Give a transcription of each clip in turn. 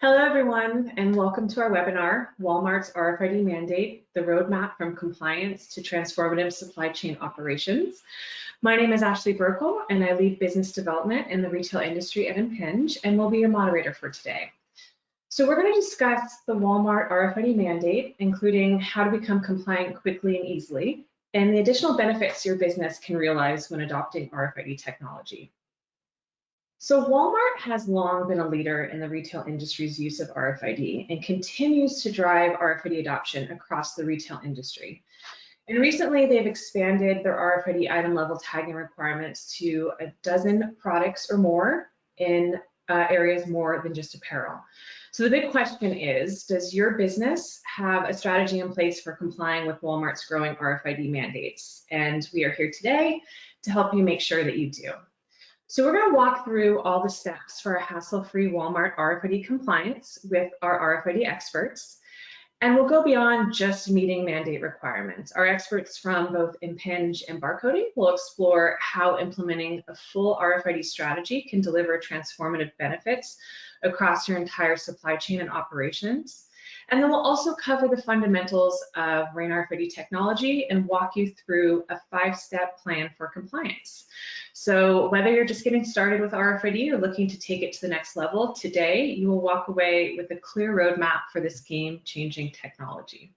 Hello, everyone, and welcome to our webinar, Walmart's RFID Mandate, the Roadmap from Compliance to Transformative Supply Chain Operations. My name is Ashley Burkle, and I lead business development in the retail industry at Impinj, and will be your moderator for today. So we're going to discuss the Walmart RFID Mandate, including how to become compliant quickly and easily, and the additional benefits your business can realize when adopting RFID technology. So Walmart has long been a leader in the retail industry's use of RFID and continues to drive RFID adoption across the retail industry. And recently, they've expanded their RFID item level tagging requirements to 12 products or more in areas more than just apparel. So the big question is, does your business have a strategy in place for complying with Walmart's growing RFID mandates? And we are here today to help you make sure that you do. So we're going to walk through all the steps for a hassle-free Walmart RFID compliance with our RFID experts, and we'll go beyond just meeting mandate requirements. Our experts from both Impinj and Barcoding will explore how implementing a full RFID strategy can deliver transformative benefits across your entire supply chain and operations. And then we'll also cover the fundamentals of RAIN RFID technology and walk you through a 5-step plan for compliance. So whether you're just getting started with RFID or looking to take it to the next level, today you will walk away with a clear roadmap for this game-changing technology.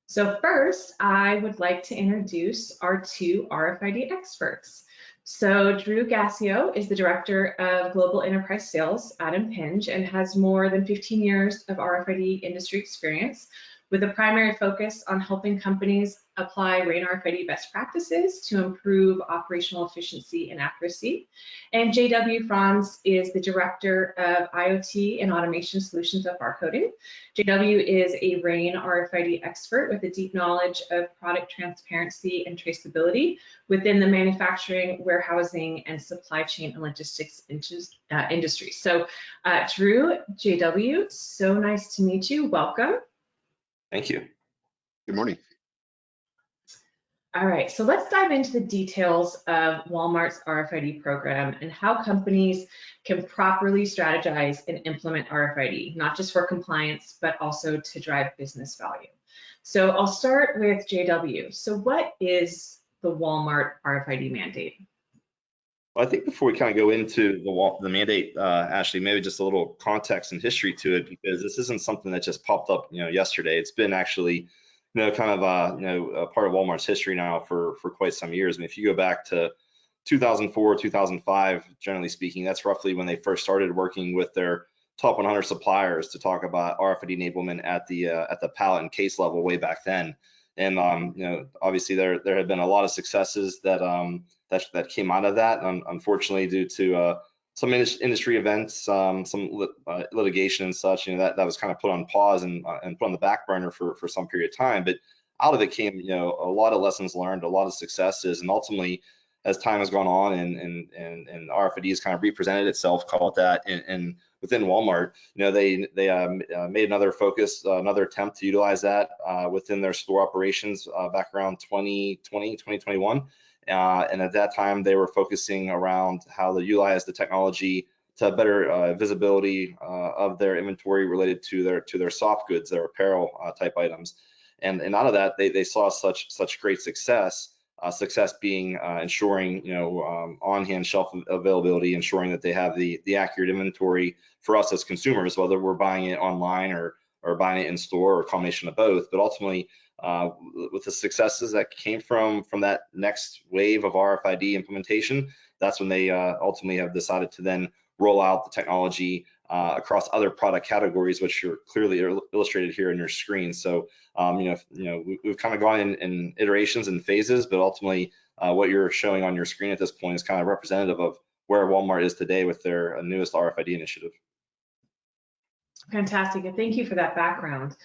So first, I would like to introduce our 2 RFID experts. So Drew Gassio is the Director of Global Enterprise Sales at Impinj and has more than 15 years of RFID industry experience, with a primary focus on helping companies apply RAIN RFID best practices to improve operational efficiency and accuracy. And JW Franz is the Director of IoT and Automation Solutions at Barcoding. JW is a RAIN RFID expert with a deep knowledge of product transparency and traceability within the manufacturing, warehousing, and supply chain and logistics industry. So Drew, JW, so nice to meet you. Welcome. Thank you. Good morning. All right, so let's dive into the details of Walmart's RFID program and how companies can properly strategize and implement RFID, not just for compliance, but also to drive business value. So I'll start with JW. So what is the Walmart RFID mandate? Well, I think before we kind of go into the mandate, Ashley, maybe just a little context and history to it, because this isn't something that just popped up, yesterday. It's been actually, kind of, a part of Walmart's history now for quite some years. I mean, if you go back to 2004, 2005, generally speaking, that's roughly when they first started working with their top 100 suppliers to talk about RFID enablement at the pallet and case level way back then. And obviously there had been a lot of successes that came out of that. Unfortunately, due to some industry events, some litigation and such, that was kind of put on pause and put on the back burner for some period of time. But out of it came, a lot of lessons learned, a lot of successes, and ultimately, as time has gone on and RFID has kind of represented itself, call it that, and within Walmart, they made another focus, another attempt to utilize that within their store operations back around 2020, 2021. And at that time, they were focusing around how they utilize the technology to have better visibility of their inventory related to their soft goods, their apparel type items. And out of that, they saw such great success. Success being ensuring on-hand shelf availability, ensuring that they have the accurate inventory for us as consumers, whether we're buying it online or buying it in store or a combination of both. But ultimately, with the successes that came from that next wave of RFID implementation, that's when they ultimately have decided to then roll out the technology across other product categories, which are clearly illustrated here in your screen. So, we've kind of gone in iterations and phases, but ultimately, what you're showing on your screen at this point is kind of representative of where Walmart is today with their newest RFID initiative. Fantastic, and thank you for that background.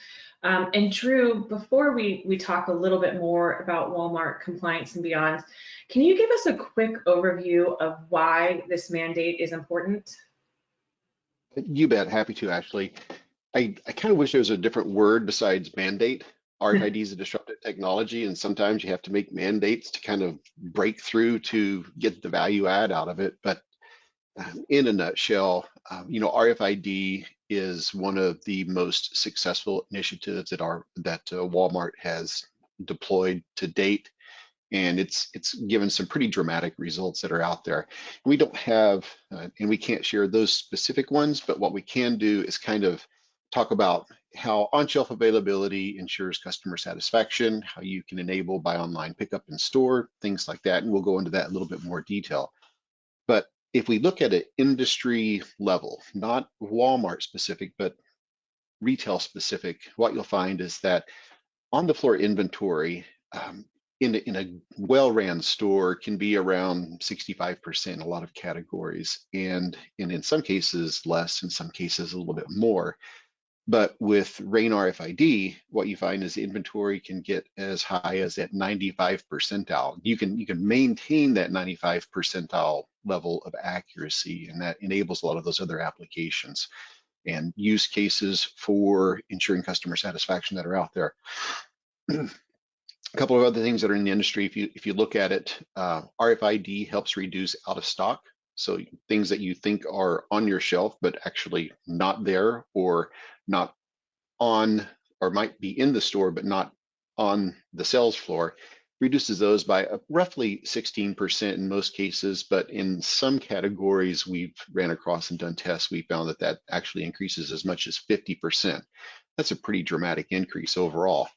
And Drew, before we talk a little bit more about Walmart compliance and beyond, can you give us a quick overview of why this mandate is important? You bet, happy to, Ashley. I kind of wish there was a different word besides mandate. RFID is a disruptive technology, and sometimes you have to make mandates to kind of break through to get the value add out of it. But in a nutshell, RFID is one of the most successful initiatives that Walmart has deployed to date, and it's given some pretty dramatic results that are out there. We don't have, and we can't share those specific ones, but what we can do is kind of talk about how on-shelf availability ensures customer satisfaction, how you can enable buy online, pickup in store, things like that, and we'll go into that in a little bit more detail. But if we look at an industry level, not Walmart specific, but retail specific, what you'll find is that on the floor inventory in a well-ran store can be around 65% in a lot of categories, and in some cases less, in some cases a little bit more. But with RAIN RFID, what you find is the inventory can get as high as at 95 percentile. You can maintain that 95 percentile level of accuracy, and that enables a lot of those other applications and use cases for ensuring customer satisfaction that are out there. A couple of other things that are in the industry, if you look at it, RFID helps reduce out of stock. So things that you think are on your shelf, but actually not there, or not on, or might be in the store, but not on the sales floor, reduces those by roughly 16% in most cases. But in some categories we've ran across and done tests, we found that that actually increases as much as 50%. That's a pretty dramatic increase overall.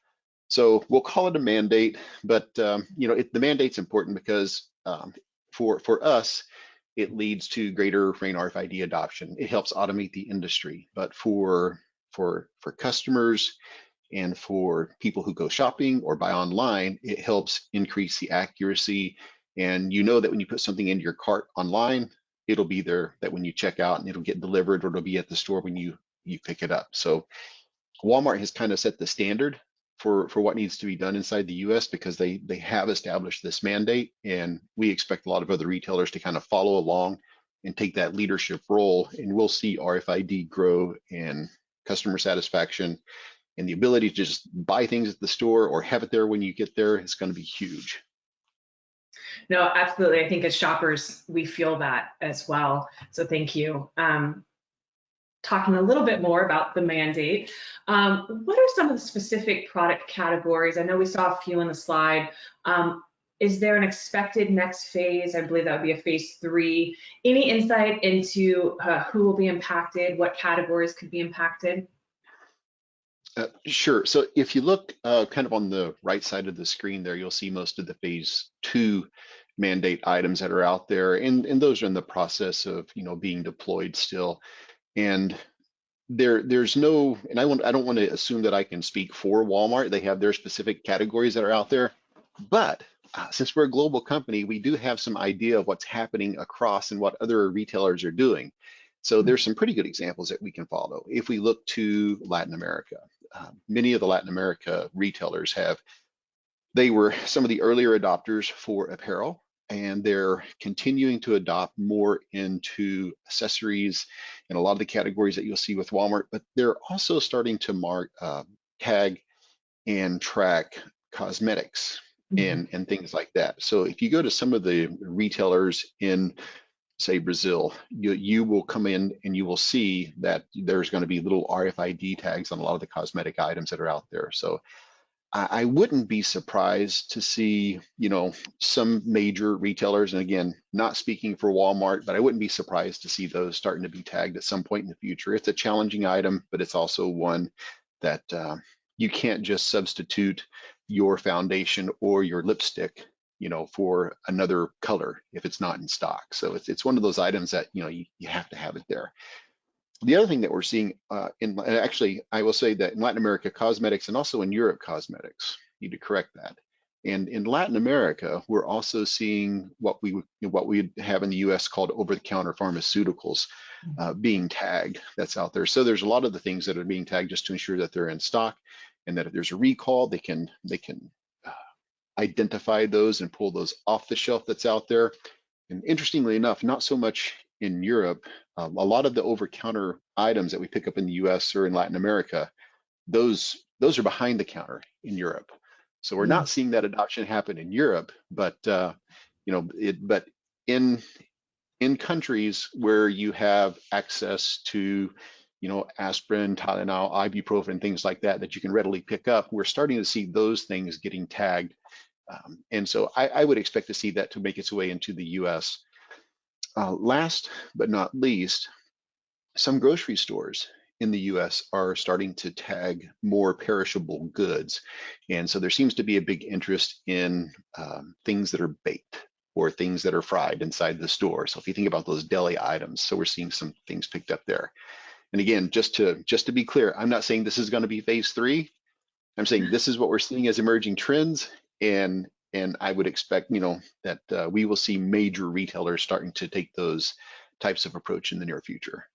So we'll call it a mandate, but the mandate's important because for us, it leads to greater RAIN RFID adoption. It helps automate the industry, but for customers and for people who go shopping or buy online, it helps increase the accuracy. And you know that when you put something into your cart online, it'll be there that when you check out, and it'll get delivered, or it'll be at the store when you pick it up. So Walmart has kind of set the standard for what needs to be done inside the US, because they have established this mandate, and we expect a lot of other retailers to kind of follow along and take that leadership role, and we'll see RFID grow in customer satisfaction, and the ability to just buy things at the store or have it there when you get there is going to be huge. No, absolutely. I think as shoppers, we feel that as well. So thank you. Talking a little bit more about the mandate, what are some of the specific product categories? I know we saw a few on the slide. Is there an expected next phase? I believe that would be a phase 3. Any insight into who will be impacted, what categories could be impacted? Sure. So if you look kind of on the right side of the screen there, you'll see most of the phase 2 mandate items that are out there, and those are in the process of being deployed still. And there's no, and I don't want to assume that I can speak for Walmart. They have their specific categories that are out there, but since we're a global company, we do have some idea of what's happening across and what other retailers are doing. So there's some pretty good examples that we can follow. If we look to Latin America, many of the Latin America retailers they were some of the earlier adopters for apparel, and they're continuing to adopt more into accessories and a lot of the categories that you'll see with Walmart, but they're also starting to tag and track cosmetics and things like that. So if you go to some of the retailers in, say, Brazil, you will come in and you will see that there's going to be little RFID tags on a lot of the cosmetic items that are out there. So I wouldn't be surprised to see, some major retailers, and again, not speaking for Walmart, but I wouldn't be surprised to see those starting to be tagged at some point in the future. It's a challenging item, but it's also one that you can't just substitute your foundation or your lipstick, for another color if it's not in stock. So it's one of those items that, you have to have it there. The other thing that we're seeing and actually, I will say that in Latin America, cosmetics, and also in Europe, cosmetics, need to correct that. And in Latin America, we're also seeing what we have in the US called over-the-counter pharmaceuticals being tagged that's out there. So there's a lot of the things that are being tagged just to ensure that they're in stock, and that if there's a recall, they can identify those and pull those off the shelf that's out there. And interestingly enough, not so much in Europe. A lot of the over-counter items that we pick up in the US or in Latin America, those are behind the counter in Europe. So we're not seeing that adoption happen in Europe, but but in in countries where you have access to, aspirin, Tylenol, ibuprofen, things like that, that you can readily pick up, we're starting to see those things getting tagged. And so I would expect to see that to make its way into the US. Last but not least, some grocery stores in the US are starting to tag more perishable goods. And so there seems to be a big interest in things that are baked or things that are fried inside the store. So if you think about those deli items, so we're seeing some things picked up there. And again, just to be clear, I'm not saying this is going to be phase 3. I'm saying this is what we're seeing as emerging trends, and I would expect, that we will see major retailers starting to take those types of approach in the near future.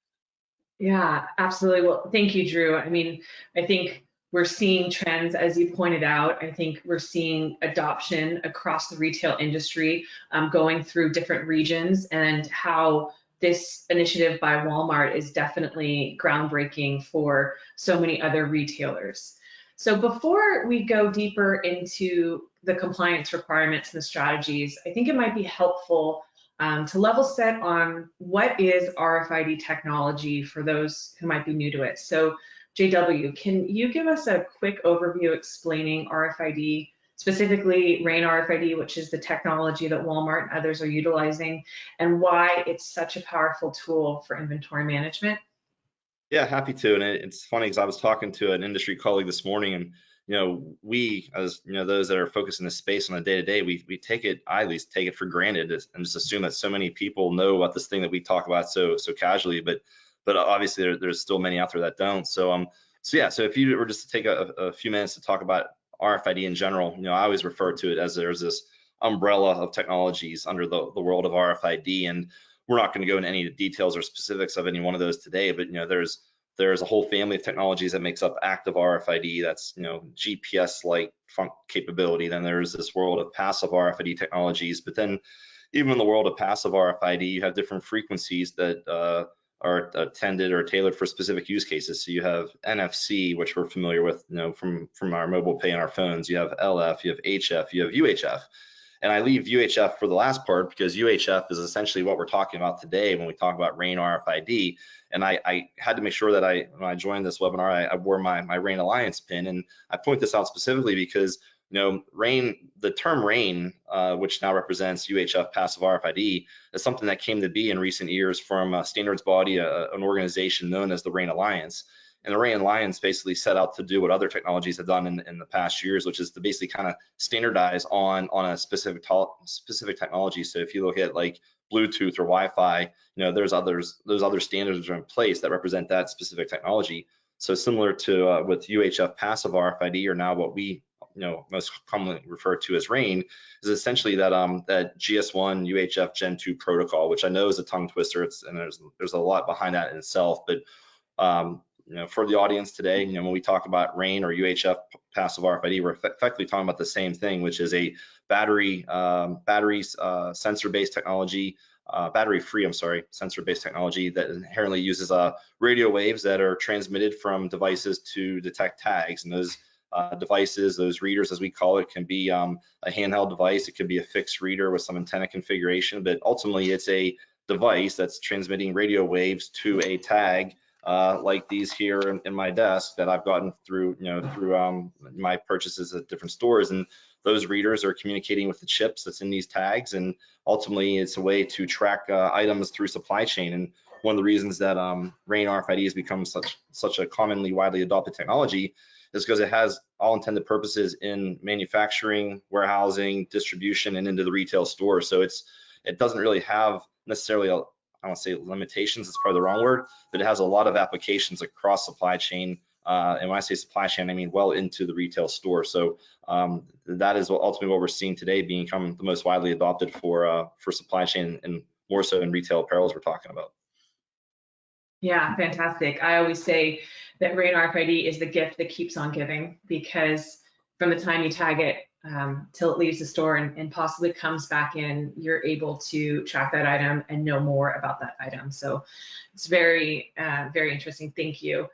Yeah, absolutely. Well, thank you, Drew. I mean, I think we're seeing trends, as you pointed out. I think we're seeing adoption across the retail industry, going through different regions, and how this initiative by Walmart is definitely groundbreaking for so many other retailers. So before we go deeper into the compliance requirements and the strategies, I think it might be helpful to level set on what is RFID technology for those who might be new to it. So JW, can you give us a quick overview explaining RFID, specifically RAIN RFID, which is the technology that Walmart and others are utilizing, and why it's such a powerful tool for inventory management? Yeah, happy to. And it's funny because I was talking to an industry colleague this morning, and we, as those that are focused in this space on a day-to-day, we take it, I at least take it for granted, and just assume that so many people know about this thing that we talk about so casually. But obviously there's still many out there that don't. So yeah. So if you were just to take a few minutes to talk about RFID in general, I always refer to it as there's this umbrella of technologies under the world of RFID, and we're not going to go into any details or specifics of any one of those today, but there's a whole family of technologies that makes up active RFID. That's GPS-like capability. Then there's this world of passive RFID technologies. But then even in the world of passive RFID, you have different frequencies that are intended or tailored for specific use cases. So you have NFC, which we're familiar with, from our mobile pay on our phones. You have LF, you have HF, you have UHF. And I leave UHF for the last part because UHF is essentially what we're talking about today when we talk about RAIN RFID. And I had to make sure that when I joined this webinar, I wore my RAIN Alliance pin. And I point this out specifically because RAIN, the term RAIN, which now represents UHF passive RFID, is something that came to be in recent years from a standards body, an organization known as the RAIN Alliance. And the RAIN Alliance basically set out to do what other technologies have done in the past years, which is to basically kind of standardize on a specific technology. So if you look at like Bluetooth or Wi-Fi, those other standards are in place that represent that specific technology. So similar to with UHF passive RFID, or now what we most commonly refer to as RAIN, is essentially that that GS1 UHF Gen 2 protocol, which I know is a tongue twister. And there's a lot behind that in itself, but for the audience today, when we talk about RAIN or UHF passive RFID, we're effectively talking about the same thing, which is a battery sensor-based technology, battery-free, sensor-based technology that inherently uses radio waves that are transmitted from devices to detect tags. And those devices, those readers, as we call it, can be a handheld device. It could be a fixed reader with some antenna configuration, but ultimately it's a device that's transmitting radio waves to a tag, like these here in my desk that I've gotten through my purchases at different stores. And those readers are communicating with the chips that's in these tags, and ultimately it's a way to track items through supply chain. And one of the reasons that RAIN RFID has become such a commonly widely adopted technology is because it has all intended purposes in manufacturing, warehousing, distribution, and into the retail store. So it doesn't really have necessarily I don't want to say limitations, it's probably the wrong word, but it has a lot of applications across supply chain. And when I say supply chain, I mean well into the retail store. So that is ultimately what we're seeing today become the most widely adopted for supply chain, and more so in retail apparel as we're talking about. Yeah, fantastic. I always say that RAIN RFID is the gift that keeps on giving, because from the time you tag it till it leaves the store and possibly comes back in, you're able to track that item and know more about that item. So it's very, very interesting. Thank you.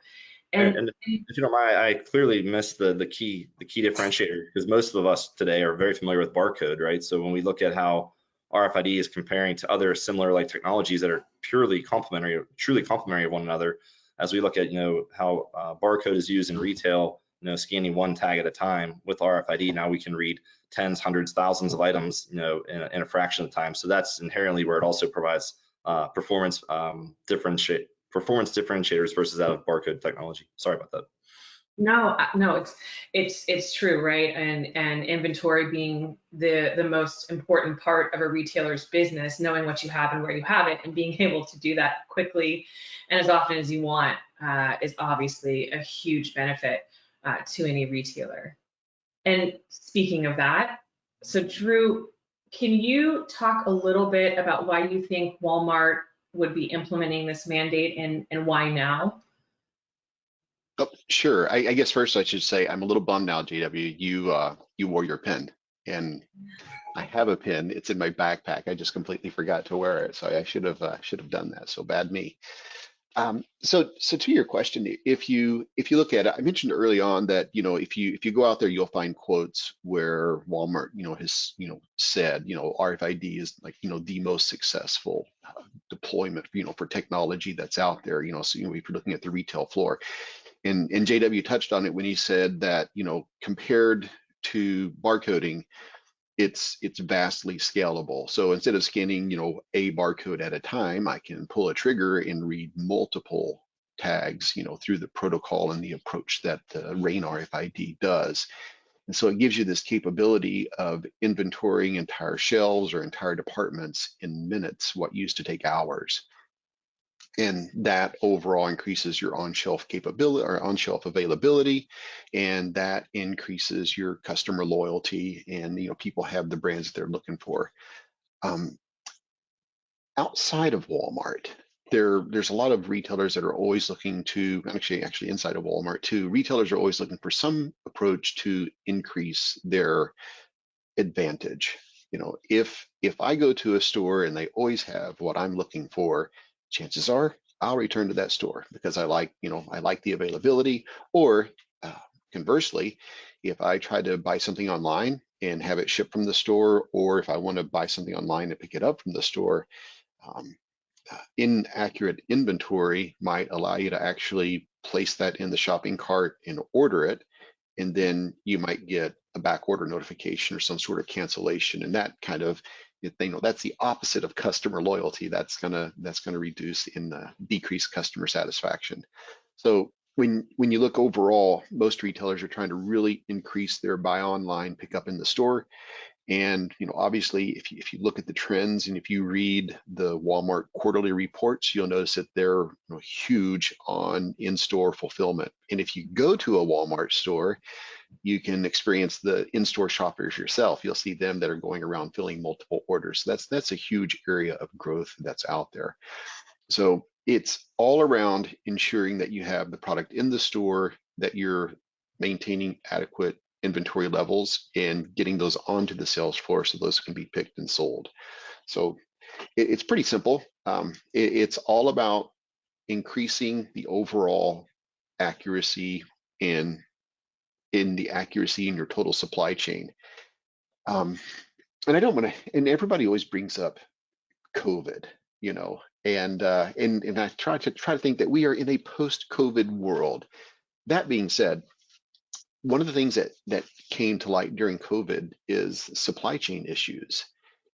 And if you don't mind, I clearly missed the key differentiator, because most of us today are very familiar with barcode, right? So when we look at how RFID is comparing to other similar like technologies that are purely complementary, truly complementary of one another. As we look at, how barcode is used in retail, scanning one tag at a time, with RFID, now we can read tens, hundreds, thousands of items, in a fraction of the time. So that's inherently where it also provides performance differentiators versus that of barcode technology. Sorry about that. No, it's true, right? And inventory being the most important part of a retailer's business, knowing what you have and where you have it, and being able to do that quickly and as often as you want is obviously a huge benefit to any retailer. And speaking of that, so Drew, can you talk a little bit about why you think Walmart would be implementing this mandate and why now? Oh, sure. I guess first I should say I'm a little bummed now, JW. You wore your pin, and I have a pin. It's in my backpack. I just completely forgot to wear it, so I should have done that. So bad me. So to your question, if you look at it, I mentioned early on that if you go out there, you'll find quotes where Walmart has said RFID is like the most successful deployment for technology that's out there. So if you're looking at the retail floor, and JW touched on it when he said that compared to barcoding, it's vastly scalable. So instead of scanning, a barcode at a time, I can pull a trigger and read multiple tags, through the protocol and the approach that RAIN RFID does. And so it gives you this capability of inventorying entire shelves or entire departments in minutes, what used to take hours. And that overall increases your on-shelf capability or on-shelf availability, and that increases your customer loyalty, and people have the brands they're looking for. Outside of Walmart, there's a lot of retailers that are always looking to, actually inside of Walmart too, retailers are always looking for some approach to increase their advantage. If I go to a store and they always have what I'm looking for, chances are I'll return to that store because I like the availability. Or conversely, if I try to buy something online and have it shipped from the store, or if I want to buy something online and pick it up from the store, inaccurate inventory might allow you to actually place that in the shopping cart and order it, and then you might get a back order notification or some sort of cancellation, and that kind of that's the opposite of customer loyalty. That's gonna reduce in decrease customer satisfaction. So when you look overall, most retailers are trying to really increase their buy online, pick up in the store. And obviously, if you look at the trends and if you read the Walmart quarterly reports, you'll notice that they're huge on in-store fulfillment. And if you go to a Walmart store, you can experience the in-store shoppers yourself. You'll see them that are going around filling multiple orders. So that's a huge area of growth that's out there. So it's all around ensuring that you have the product in the store, that you're maintaining adequate inventory levels and getting those onto the sales floor so those can be picked and sold. So it's pretty simple. It's all about increasing the overall accuracy in the accuracy in your total supply chain. And I don't want to, and everybody always brings up COVID, and I try to think that we are in a post-COVID world. That being said, one of the things that came to light during COVID is supply chain issues,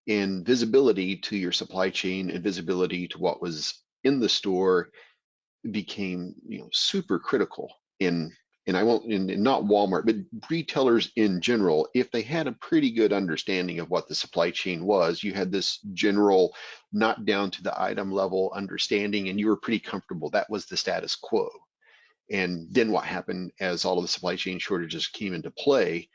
and visibility to your supply chain and visibility to what was in the store became super critical in not Walmart, but retailers in general. If they had a pretty good understanding of what the supply chain was, you had this general, not down to the item level understanding, and you were pretty comfortable. That was the status quo. And then what happened as all of the supply chain shortages came into play,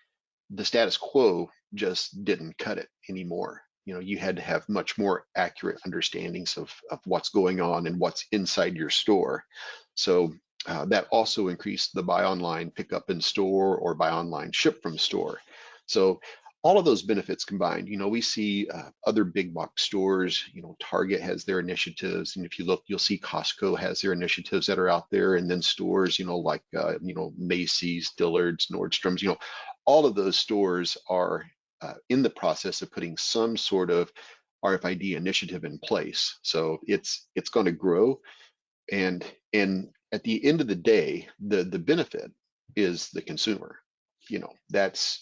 the status quo just didn't cut it anymore. You had to have much more accurate understandings of what's going on and what's inside your store. So that also increased the buy online, pick up in store, or buy online, ship from store. So all of those benefits combined, we see other big box stores, Target has their initiatives. And if you look, you'll see Costco has their initiatives that are out there. And then stores, like, Macy's, Dillard's, Nordstrom's, all of those stores are in the process of putting some sort of RFID initiative in place. So it's going to grow, and at the end of the day, the benefit is the consumer. You know, that's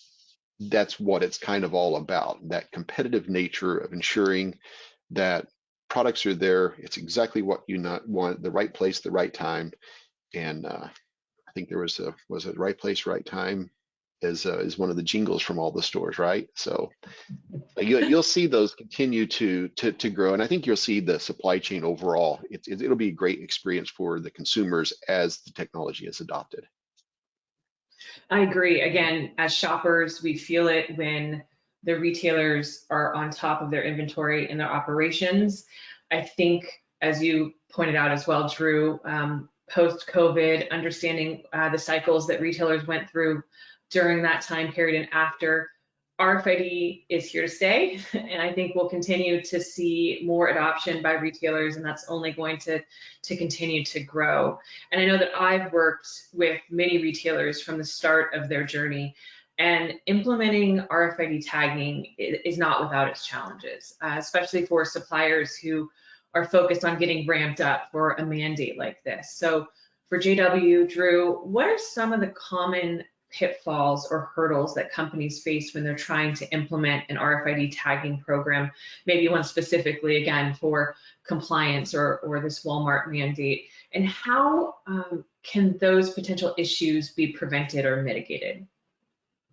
what it's kind of all about, that competitive nature of ensuring that products are there. It's exactly what you not want, the right place, the right time. And I think there was it right place, right time is one of the jingles from all the stores, right? So you'll see those continue to grow, and I think you'll see the supply chain overall. It'll be a great experience for the consumers as the technology is adopted. I agree. Again, as shoppers, we feel it when the retailers are on top of their inventory and their operations. I think, as you pointed out as well, Drew, post-COVID, understanding the cycles that retailers went through during that time period and after, RFID is here to stay, and I think we'll continue to see more adoption by retailers, and that's only going to continue to grow. And I know that I've worked with many retailers from the start of their journey, and implementing RFID tagging is not without its challenges, especially for suppliers who are focused on getting ramped up for a mandate like this. So for JW, Drew, what are some of the common pitfalls or hurdles that companies face when they're trying to implement an RFID tagging program, maybe one specifically, again, for compliance or this Walmart mandate? And how can those potential issues be prevented or mitigated?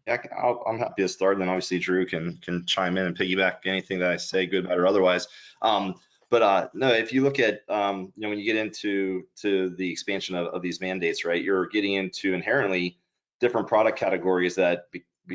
Yeah, I'm happy to start, and then obviously Drew can chime in and piggyback anything that I say, good, bad, or otherwise. No, if you look at when you get into the expansion of these mandates, right, you're getting into inherently different product categories that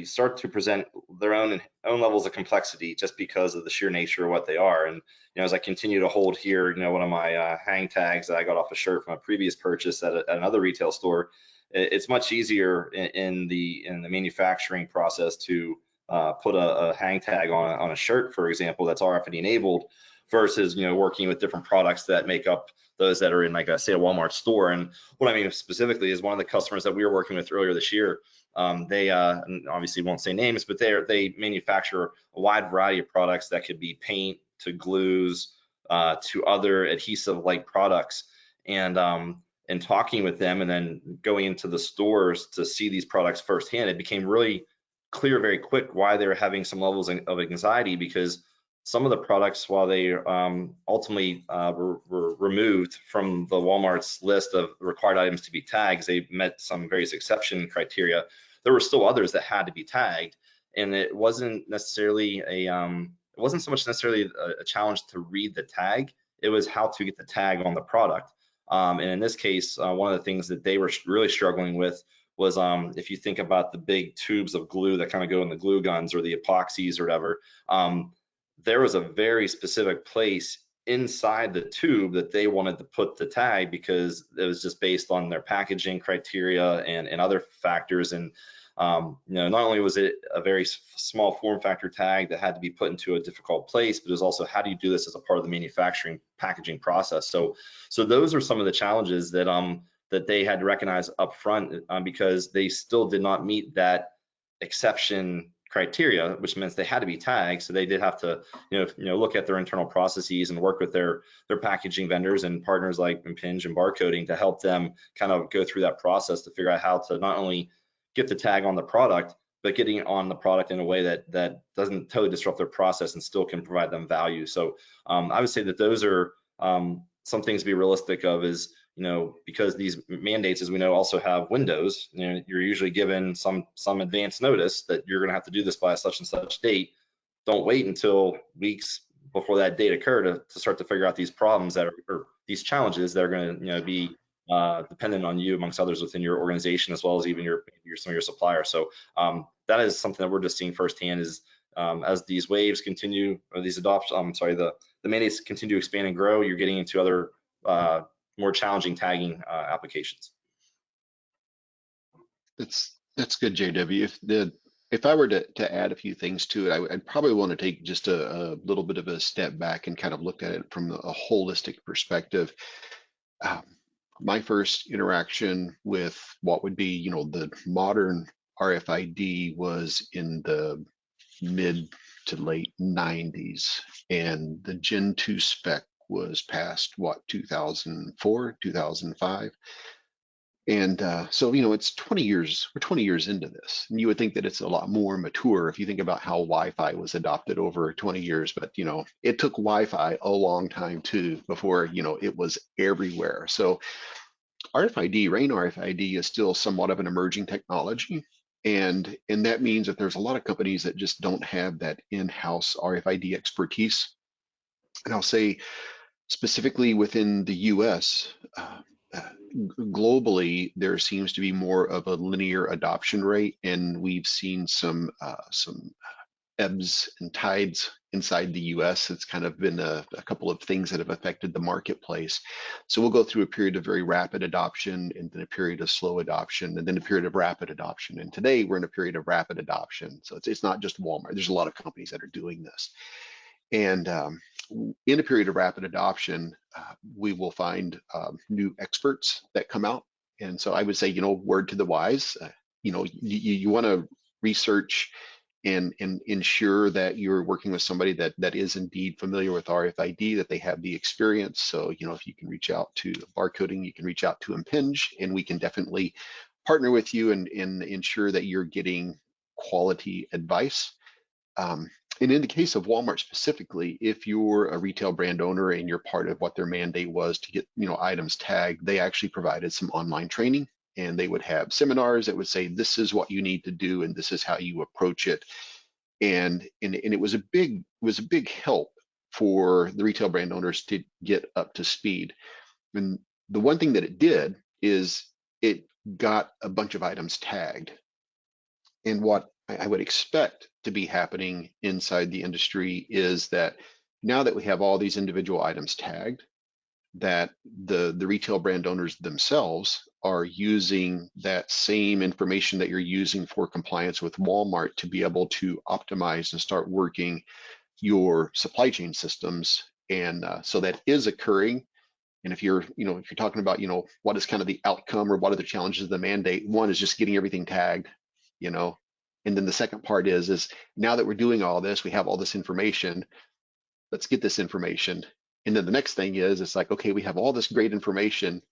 start to present their own levels of complexity just because of the sheer nature of what they are. And as I continue to hold here, one of my hang tags that I got off a shirt from a previous purchase at another retail store, it's much easier in the manufacturing process to put a hang tag on a shirt, for example, that's RFID enabled, versus working with different products that make up those that are in, like, say, a Walmart store. And what I mean specifically is one of the customers that we were working with earlier this year, they obviously won't say names, but they manufacture a wide variety of products that could be paint to glues to other adhesive like products. And talking with them and then going into the stores to see these products firsthand, it became really clear very quick why they were having some levels of anxiety, because some of the products, while they ultimately were removed from the Walmart's list of required items to be tagged, they met some various exception criteria. There were still others that had to be tagged, and it wasn't necessarily it wasn't so much necessarily a challenge to read the tag. It was how to get the tag on the product. And in this case, one of the things that they were really struggling with was if you think about the big tubes of glue that kind of go in the glue guns or the epoxies or whatever, there was a very specific place inside the tube that they wanted to put the tag, because it was just based on their packaging criteria and other factors. And not only was it a very small form factor tag that had to be put into a difficult place, but it was also, how do you do this as a part of the manufacturing packaging process? So those are some of the challenges that that they had to recognize up front, because they still did not meet that exception criteria, which means they had to be tagged. So they did have to, look at their internal processes and work with their packaging vendors and partners like Impinj and barcoding to help them kind of go through that process to figure out how to not only get the tag on the product, but getting it on the product in a way that doesn't totally disrupt their process and still can provide them value. So I would say that those are some things to be realistic of, is because these mandates, as we know, also have windows. You're usually given some advance notice that you're going to have to do this by such and such date. Don't wait until weeks before that date occur to start to figure out these problems that are, or these challenges that are going to be dependent on you, amongst others within your organization, as well as even some of your suppliers. So that is something that we're just seeing firsthand, is as these waves continue, or these the mandates continue to expand and grow, you're getting into other more challenging tagging applications. That's good, JW. If I were to add a few things to it, I'd probably want to take just a little bit of a step back and kind of look at it from a holistic perspective. My first interaction with what would be, the modern RFID was in the mid to late 90s, and the Gen 2 spec was passed, what, 2004, 2005? And so, it's 20 years, we're 20 years into this. And you would think that it's a lot more mature if you think about how Wi-Fi was adopted over 20 years. But, it took Wi-Fi a long time too before, it was everywhere. So RFID, RAIN RFID is still somewhat of an emerging technology. And that means that there's a lot of companies that just don't have that in-house RFID expertise. And I'll say specifically within the US, globally, there seems to be more of a linear adoption rate, and we've seen some ebbs and tides inside the US. It's kind of been a couple of things that have affected the marketplace. So we'll go through a period of very rapid adoption, and then a period of slow adoption, and then a period of rapid adoption. And today we're in a period of rapid adoption. So it's not just Walmart. There's a lot of companies that are doing this. And in a period of rapid adoption, we will find new experts that come out. And so I would say, word to the wise, you want to research and ensure that you're working with somebody that is indeed familiar with RFID, that they have the experience. So, if you can reach out to barcoding, you can reach out to Impinj, and we can definitely partner with you and ensure that you're getting quality advice. And in the case of Walmart specifically, if you're a retail brand owner and you're part of what their mandate was to get items tagged, they actually provided some online training, and they would have seminars that would say, this is what you need to do and this is how you approach it. And it was a big help for the retail brand owners to get up to speed. And the one thing that it did is it got a bunch of items tagged. And what I would expect to be happening inside the industry is that now that we have all these individual items tagged, that the retail brand owners themselves are using that same information that you're using for compliance with Walmart to be able to optimize and start working your supply chain systems. And so that is occurring. And if you're talking about, what is kind of the outcome or what are the challenges of the mandate, one is just getting everything tagged, and then the second part is now that we're doing all this, we have all this information, let's get this information. And then the next thing is, it's like, okay, we have all this great information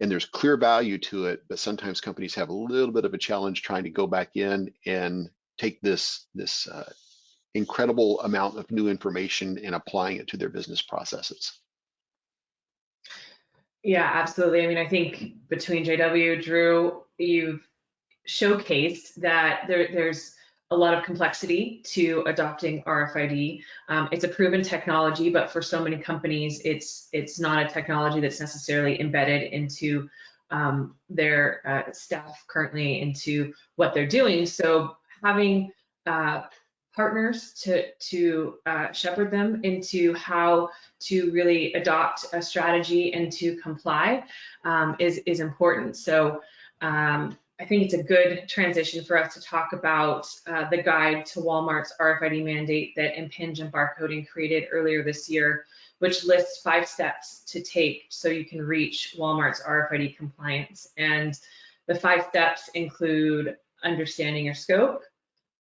and there's clear value to it, but sometimes companies have a little bit of a challenge trying to go back in and take this incredible amount of new information and applying it to their business processes. Yeah, absolutely. I mean, I think between JW, Drew, you've showcased that there's a lot of complexity to adopting RFID. It's a proven technology, but for so many companies, it's not a technology that's necessarily embedded into their staff currently, into what they're doing. So having partners to shepherd them into how to really adopt a strategy and to comply is important. So I think it's a good transition for us to talk about the guide to Walmart's RFID mandate that Impinj and Barcoding created earlier this year, which lists 5 steps to take so you can reach Walmart's RFID compliance. And the 5 steps include understanding your scope,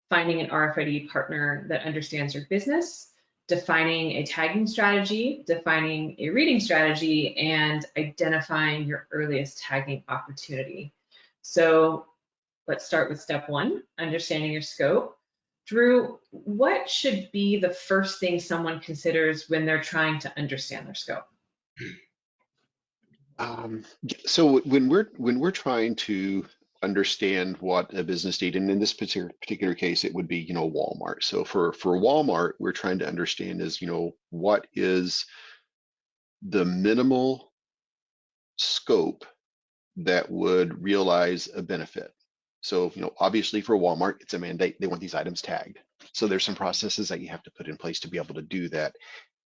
finding an RFID partner that understands your business, defining a tagging strategy, defining a reading strategy, and identifying your earliest tagging opportunity. So let's start with step 1, understanding your scope. Drew, what should be the first thing someone considers when they're trying to understand their scope? So when we're trying to understand what a business need, and in this particular case, it would be, Walmart. So for Walmart, we're trying to understand is, what is the minimal scope that would realize a benefit. So, obviously for Walmart, it's a mandate. They want these items tagged. So there's some processes that you have to put in place to be able to do that.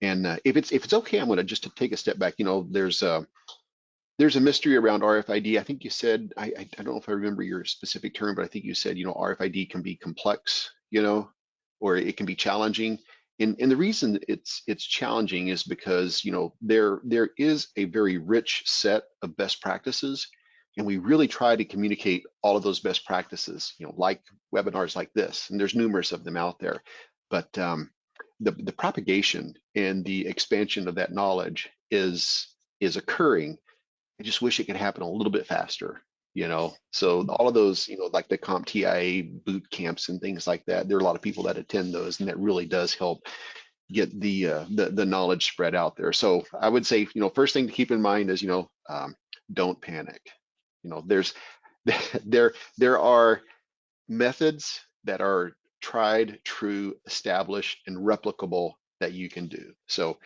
And if it's okay, I'm going to just take a step back. There's a mystery around RFID. I think you said, I don't know if I remember your specific term, but I think you said, RFID can be complex, or it can be challenging. And the reason it's challenging is because, there is a very rich set of best practices, and we really try to communicate all of those best practices, like webinars like this, and there's numerous of them out there. But the propagation and the expansion of that knowledge is occurring. I just wish it could happen a little bit faster, you know. So all of those, you know, like the CompTIA boot camps and things like that, there are a lot of people that attend those, and that really does help get the knowledge spread out there. So I would say, you know, first thing to keep in mind is, you know, don't panic. You know, there are methods that are tried, true, established, and replicable that you can do. So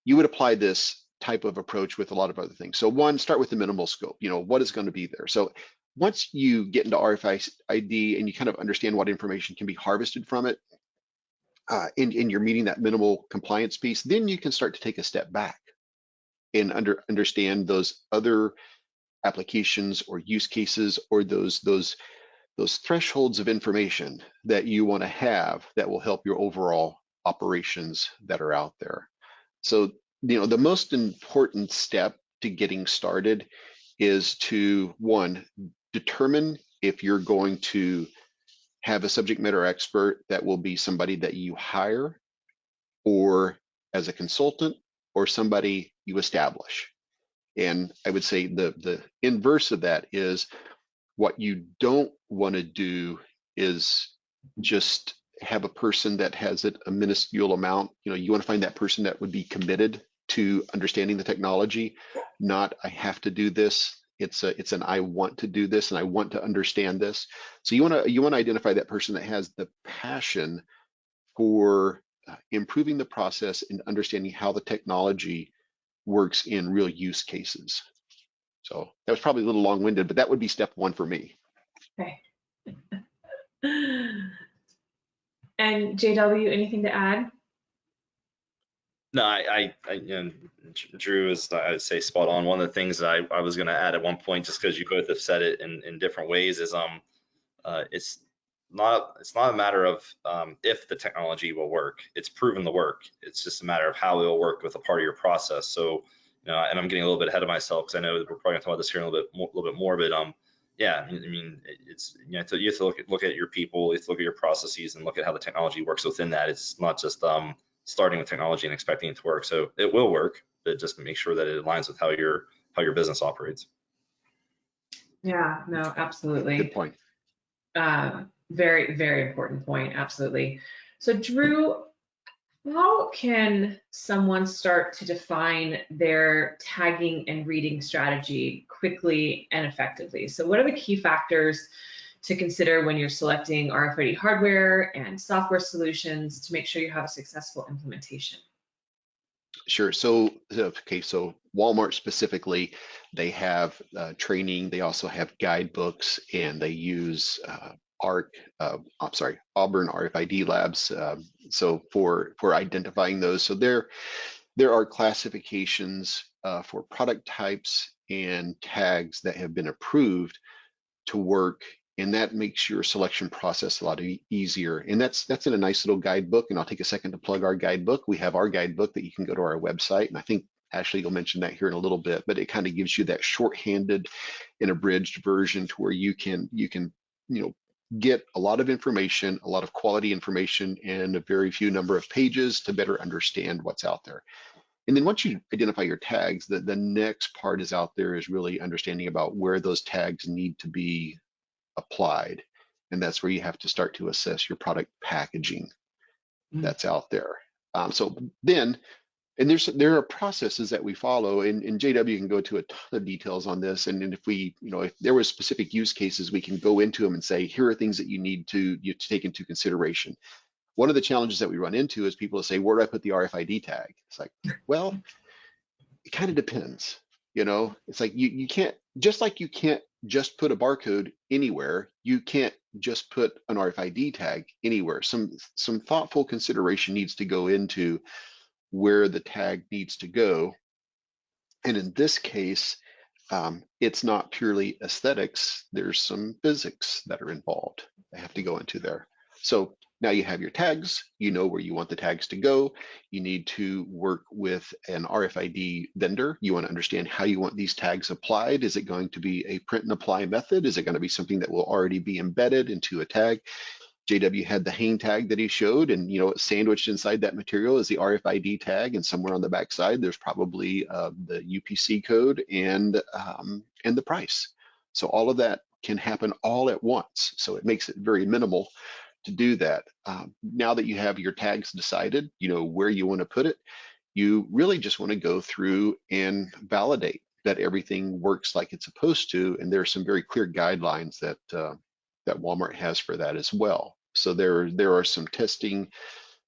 you would apply this type of approach with a lot of other things. So one, start with the minimal scope. You know, what is going to be there? So once you get into RFID and you kind of understand what information can be harvested from it, and you're meeting that minimal compliance piece, then you can start to take a step back and understand those other applications or use cases, or those thresholds of information that you want to have that will help your overall operations that are out there. So, you know, the most important step to getting started is to, one, determine if you're going to have a subject matter expert that will be somebody that you hire, or as a consultant, or somebody you establish. And I would say the inverse of that is, what you don't want to do is just have a person that has a minuscule amount. You know, you want to find that person that would be committed to understanding the technology, not I have to do this. It's an I want to do this and I want to understand this. So you want to identify that person that has the passion for improving the process and understanding how the technology works in real use cases. So that was probably a little long-winded, but that would be step one for me. Okay. And JW, anything to add? No, you know, Drew is, I would say, spot on. One of the things that I was going to add at one point, just because you both have said it in different ways, is it's not a matter of if the technology will work. It's proven to work. It's just a matter of how it will work with a part of your process. So, you know, and I'm getting a little bit ahead of myself because I know that we're probably going to talk about this here in a little bit more. But yeah, I mean, it's, you know, you have to look at your people, you have to look at your processes, and look at how the technology works within that. It's not just starting with technology and expecting it to work. So it will work, but just to make sure that it aligns with how your business operates. Yeah, no, absolutely. Good point. Very, very important point. Absolutely. So Drew, how can someone start to define their tagging and reading strategy quickly and effectively? So what are the key factors to consider when you're selecting RFID hardware and software solutions to make sure you have a successful implementation? Sure. So, okay, so Walmart specifically, they have training. They also have guidebooks, and they use Auburn RFID labs. So for identifying those, so there are classifications for product types and tags that have been approved to work, and that makes your selection process a lot easier. And that's in a nice little guidebook, and I'll take a second to plug our guidebook. We have our guidebook that you can go to our website, and I think Ashley will mention that here in a little bit, but it kind of gives you that shorthanded and abridged version to where you can you know, get a lot of information, a lot of quality information in a very few number of pages to better understand what's out there. And then once you identify your tags, the next part is out there is really understanding about where those tags need to be applied. And that's where you have to start to assess your product packaging that's out there. So then, and there are processes that we follow, and JW can go to a ton of details on this. And if we, you know, if there was specific use cases, we can go into them and say, here are things that you need to take into consideration. One of the challenges that we run into is people say, where do I put the RFID tag? It's like, well, it kind of depends. You know, it's like you can't, just like you can't just put a barcode anywhere, you can't just put an RFID tag anywhere. Some thoughtful consideration needs to go into where the tag needs to go. And in this case, it's not purely aesthetics. There's some physics that are involved that have to go into there. So now you have your tags, you know where you want the tags to go. You need to work with an RFID vendor. You want to understand how you want these tags applied. Is it going to be a print and apply method? Is it going to be something that will already be embedded into a tag? JW had the hang tag that he showed, and sandwiched inside that material is the RFID tag, and somewhere on the back side there's probably the UPC code and the price. So all of that can happen all at once. So it makes it very minimal to do that. Now that you have your tags decided, where you want to put it, you really just want to go through and validate that everything works like it's supposed to. And there are some very clear guidelines that that Walmart has for that as well. So there are some testing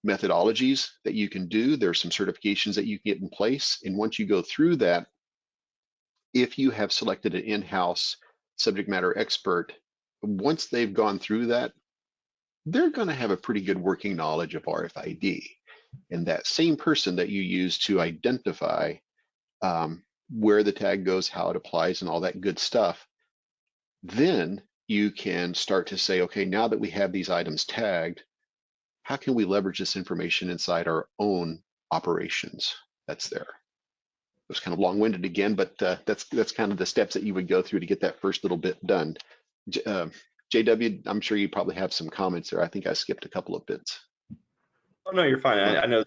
methodologies that you can do. There are some certifications that you can get in place. And once you go through that, if you have selected an in-house subject matter expert, once they've gone through that, they're going to have a pretty good working knowledge of RFID. And that same person that you use to identify where the tag goes, how it applies, and all that good stuff, then you can start to say, okay, now that we have these items tagged, how can we leverage this information inside our own operations that's there? It was kind of long-winded again, but that's kind of the steps that you would go through to get that first little bit done. JW, I'm sure you probably have some comments there. I think I skipped a couple of bits. Oh no, you're fine. I know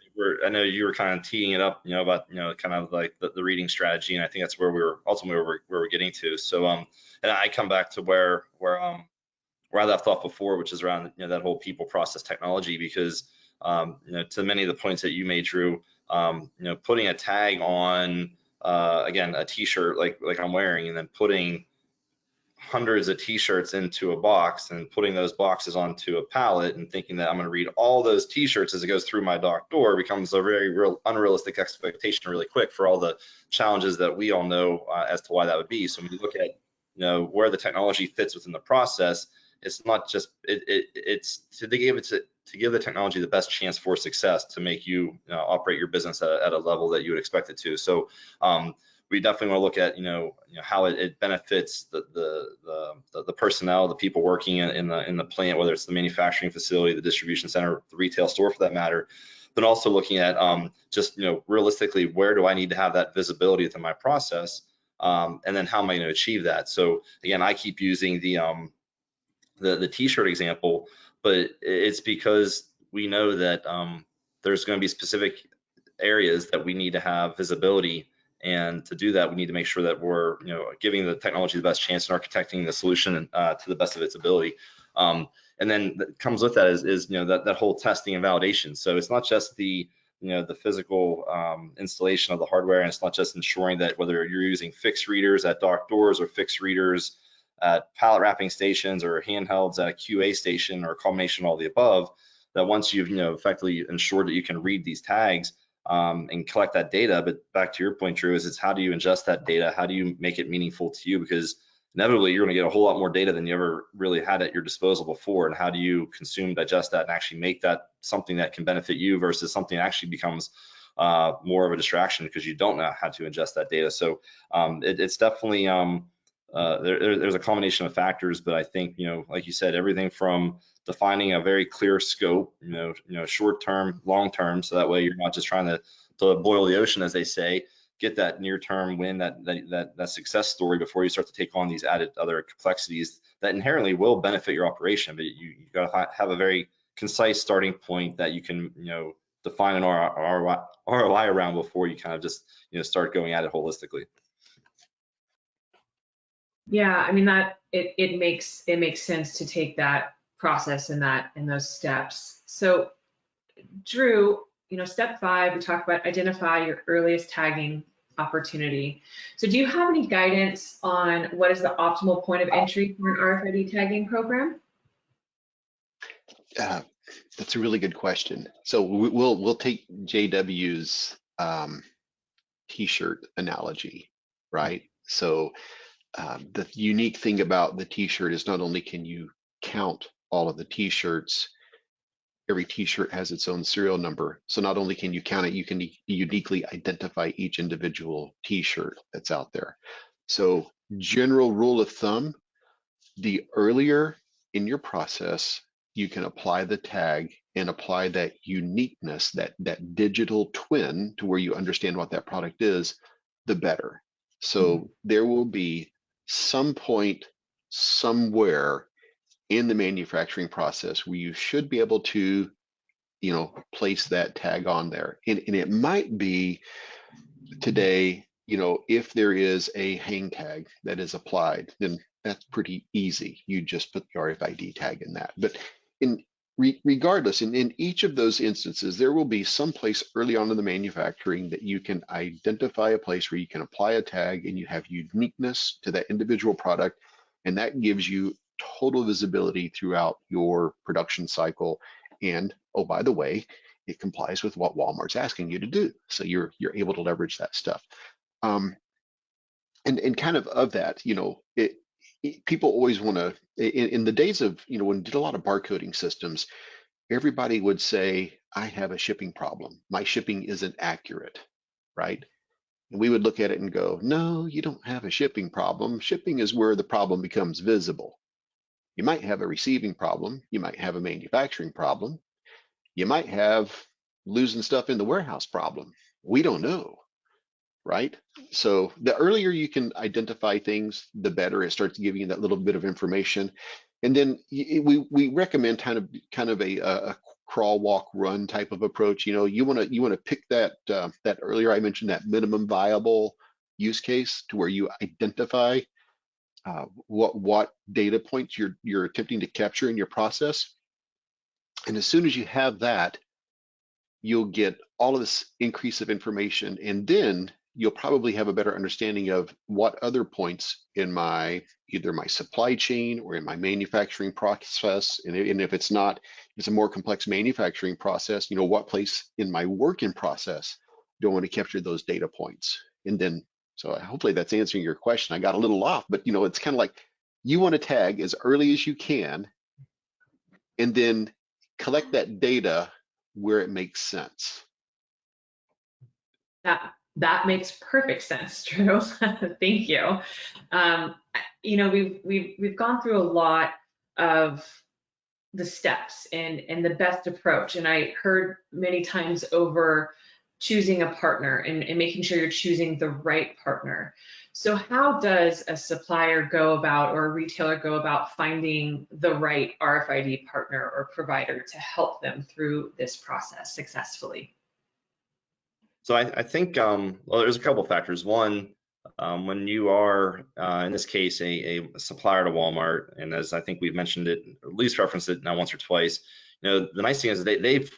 you were kind of teeing it up, about kind of like the reading strategy, and I think that's where we were ultimately where we're getting to. So and I come back to where I left off before, which is around that whole people, process, technology, because to many of the points that you made, Drew, putting a tag on again a T-shirt like I'm wearing, and then putting hundreds of T-shirts into a box and putting those boxes onto a pallet and thinking that I'm going to read all those T-shirts as it goes through my dock door becomes a very unrealistic expectation really quick for all the challenges that we all know as to why that would be. So when you look at where the technology fits within the process, it's not just it's to give the technology the best chance for success to make you operate your business at a level that you would expect it to. So we definitely want to look at how it benefits the personnel, the people working in the plant, whether it's the manufacturing facility, the distribution center, the retail store for that matter, but also looking at just realistically, where do I need to have that visibility within my process, and then how am I going to achieve that? So again, I keep using the T-shirt example, but it's because we know that there's going to be specific areas that we need to have visibility. And to do that, we need to make sure that we're, giving the technology the best chance and architecting the solution to the best of its ability. And then that comes with that is that whole testing and validation. So it's not just the physical installation of the hardware, and it's not just ensuring that whether you're using fixed readers at dock doors or fixed readers at pallet wrapping stations or handhelds at a QA station or a combination of all the above, that once you've effectively ensured that you can read these tags, and collect that data. But back to your point, Drew, it's how do you ingest that data? How do you make it meaningful to you? Because inevitably you're going to get a whole lot more data than you ever really had at your disposal before. And how do you consume, digest that, and actually make that something that can benefit you versus something that actually becomes more of a distraction because you don't know how to ingest that data. So it's definitely there's a combination of factors, but I think like you said, everything from defining a very clear scope, short term, long term, so that way you're not just trying to boil the ocean, as they say. Get that near term win, that success story before you start to take on these added other complexities that inherently will benefit your operation. But you got to have a very concise starting point that you can define an ROI around before you kind of just start going at it holistically. Yeah, I mean that it makes sense to take that process and those steps. So Drew, step 5, we talk about identify your earliest tagging opportunity. So do you have any guidance on what is the optimal point of entry for an RFID tagging program? That's a really good question. So we'll take JW's T-shirt analogy, right? So the unique thing about the T-shirt is not only can you count all of the T-shirts, every T-shirt has its own serial number. So not only can you count it, you can uniquely identify each individual T-shirt that's out there. So general rule of thumb, the earlier in your process you can apply the tag and apply that uniqueness, that digital twin to where you understand what that product is, the better. So there will be some point somewhere in the manufacturing process where you should be able to, place that tag on there. And it might be today, if there is a hang tag that is applied, then that's pretty easy. You just put the RFID tag in that. But regardless, in each of those instances, there will be some place early on in the manufacturing that you can identify a place where you can apply a tag and you have uniqueness to that individual product. And that gives you total visibility throughout your production cycle. And oh, by the way, it complies with what Walmart's asking you to do. So you're able to leverage that stuff. And kind of that, people always want to, in the days of, when we did a lot of barcoding systems, everybody would say, I have a shipping problem. My shipping isn't accurate, right? And we would look at it and go, no, you don't have a shipping problem. Shipping is where the problem becomes visible. You might have a receiving problem. You might have a manufacturing problem. You might have losing stuff in the warehouse problem. We don't know, right? So the earlier you can identify things, the better. It starts giving you that little bit of information. And then we recommend kind of a crawl, walk, run type of approach. You want to pick that that earlier I mentioned, that minimum viable use case, to where you identify what data points you're attempting to capture in your process. And as soon as you have that, you'll get all of this increase of information, and then you'll probably have a better understanding of what other points in either my supply chain or in my manufacturing process, and if it's not, it's a more complex manufacturing process, what place in my working process do I want to capture those data points. And then, so hopefully that's answering your question. I got a little off, but it's kind of like, you want to tag as early as you can, and then collect that data where it makes sense. That makes perfect sense, Drew. Thank you. We've gone through a lot of the steps and the best approach, and I heard many times over choosing a partner and making sure you're choosing the right partner. So how does a supplier go about, or a retailer go about, finding the right RFID partner or provider to help them through this process successfully? So I think, well, there's a couple factors. One, when you are, in this case, a supplier to Walmart, and as I think we've mentioned it, or at least referenced it now once or twice, the nice thing is they've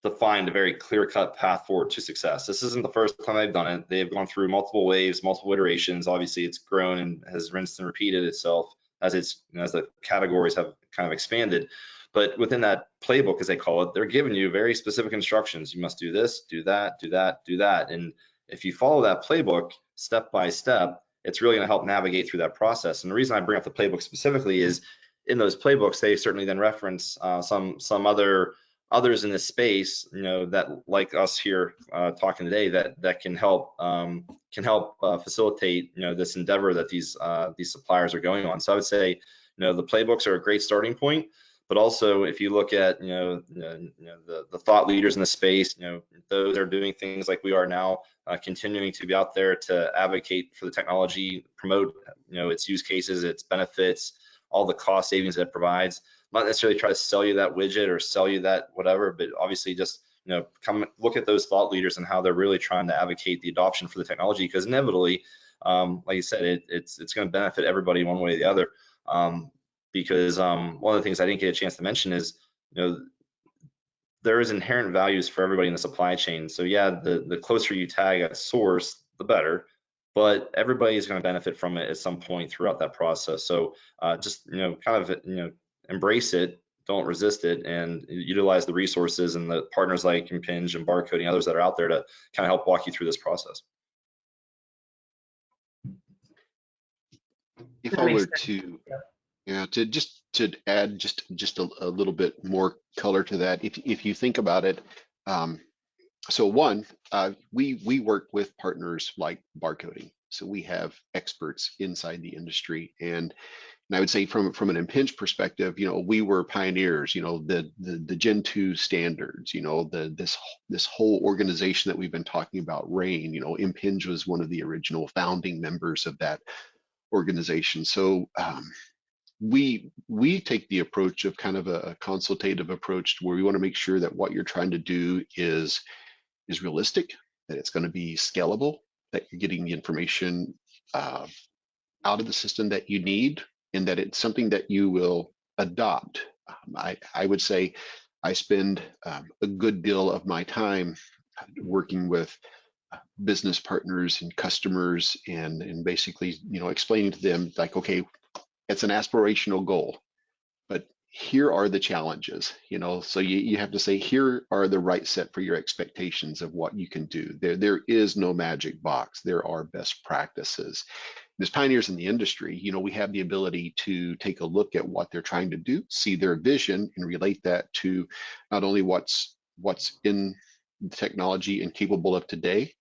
defined a very clear-cut path forward to success. This isn't the first time they've done it. They've gone through multiple waves, multiple iterations. Obviously, it's grown and has rinsed and repeated itself as as the categories have kind of expanded. But within that playbook, as they call it, they're giving you very specific instructions. You must do this, do that, do that, do that. And if you follow that playbook step by step, it's really going to help navigate through that process. And the reason I bring up the playbook specifically is, in those playbooks, they certainly then reference some others in this space, that, like us here talking today, that can help facilitate this endeavor that these suppliers are going on. So I would say the playbooks are a great starting point. But also, if you look at the thought leaders in the space, those are doing things like we are now, continuing to be out there to advocate for the technology, promote its use cases, its benefits, all the cost savings that it provides. Not necessarily try to sell you that widget or sell you that whatever, but obviously just come look at those thought leaders and how they're really trying to advocate the adoption for the technology, because inevitably, like you said, it's going to benefit everybody one way or the other. Because one of the things I didn't get a chance to mention is, there is inherent values for everybody in the supply chain. So yeah, the closer you tag at source, the better, but everybody is going to benefit from it at some point throughout that process. So just kind of embrace it, don't resist it, and utilize the resources and the partners like Impinj and Barcoding, others that are out there to kind of help walk you through this process. If I were to to add just a little bit more color to that, if you think about it, so one, we work with partners like Barcoding, so we have experts inside the industry, and I would say from an Impinj perspective, we were pioneers, the Gen 2 standards, this whole organization that we've been talking about, RAIN, Impinj was one of the original founding members of that organization. So we take the approach of kind of a consultative approach where we want to make sure that what you're trying to do is realistic, that it's going to be scalable, that you're getting the information out of the system that you need, and that it's something that you will adopt. I would say I spend a good deal of my time working with business partners and customers, and basically, explaining to them like, okay, it's an aspirational goal, but here are the challenges, so you have to say, here are the right set for your expectations of what you can do. There is no magic box. There are best practices. As pioneers in the industry, we have the ability to take a look at what they're trying to do, see their vision, and relate that to not only what's in the technology and capable of today,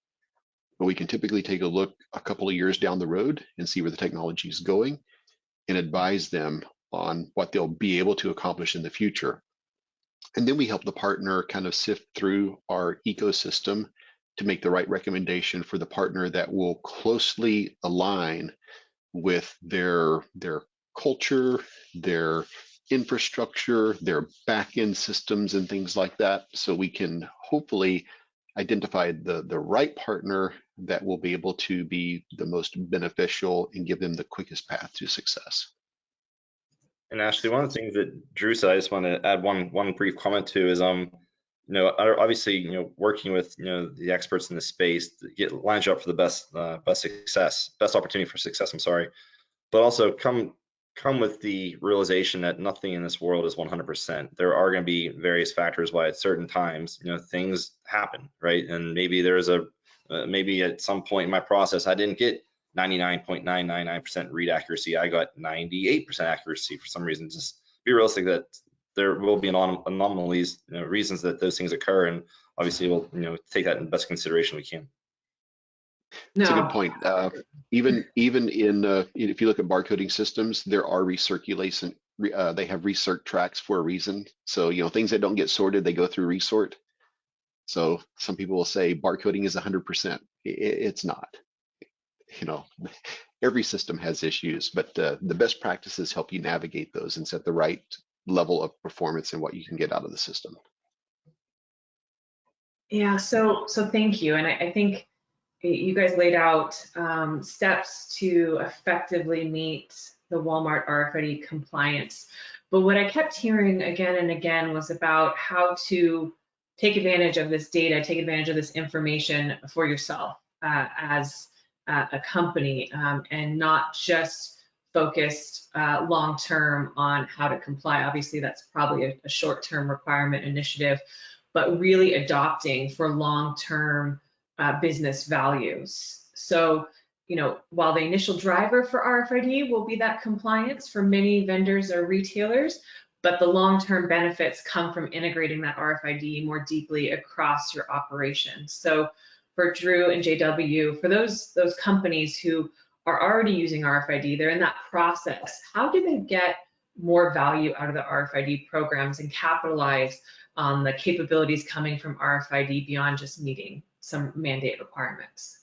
but we can typically take a look a couple of years down the road and see where the technology is going and advise them on what they'll be able to accomplish in the future. And then we help the partner kind of sift through our ecosystem to make the right recommendation for the partner that will closely align with their culture, their infrastructure, their back-end systems and things like that. So we can hopefully identify the right partner that will be able to be the most beneficial and give them the quickest path to success. And Ashley, one of the things that Drew said, I just want to add one brief comment to is, obviously, working with, the experts in the space lines you up for the best opportunity for success. I'm sorry, but also come with the realization that nothing in this world is 100%. There are going to be various factors why at certain times, things happen, right? And maybe there's maybe at some point in my process, I didn't get 99.999% read accuracy. I got 98% accuracy for some reason. Just be realistic that there will be anomalies, reasons that those things occur, and obviously we'll take that in the best consideration we can. That's a good point. Even in if you look at barcoding systems, there are recirculation. They have recirc tracks for a reason. So things that don't get sorted, they go through resort. So some people will say barcoding is 100%. It's not. Every system has issues, but the best practices help you navigate those and set the right level of performance and what you can get out of the system. Yeah, so thank you. And I think you guys laid out steps to effectively meet the Walmart RFID compliance. But what I kept hearing again and again was about how to take advantage of this data, take advantage of this information for yourself as a company, and not just focused long-term on how to comply. Obviously, that's probably a short-term requirement initiative, but really adopting for long-term business values. So, while the initial driver for RFID will be that compliance for many vendors or retailers, but the long-term benefits come from integrating that RFID more deeply across your operations. So for Drew and JW, for those companies who are already using RFID, they're in that process. How do they get more value out of the RFID programs and capitalize on the capabilities coming from RFID beyond just meeting some mandate requirements?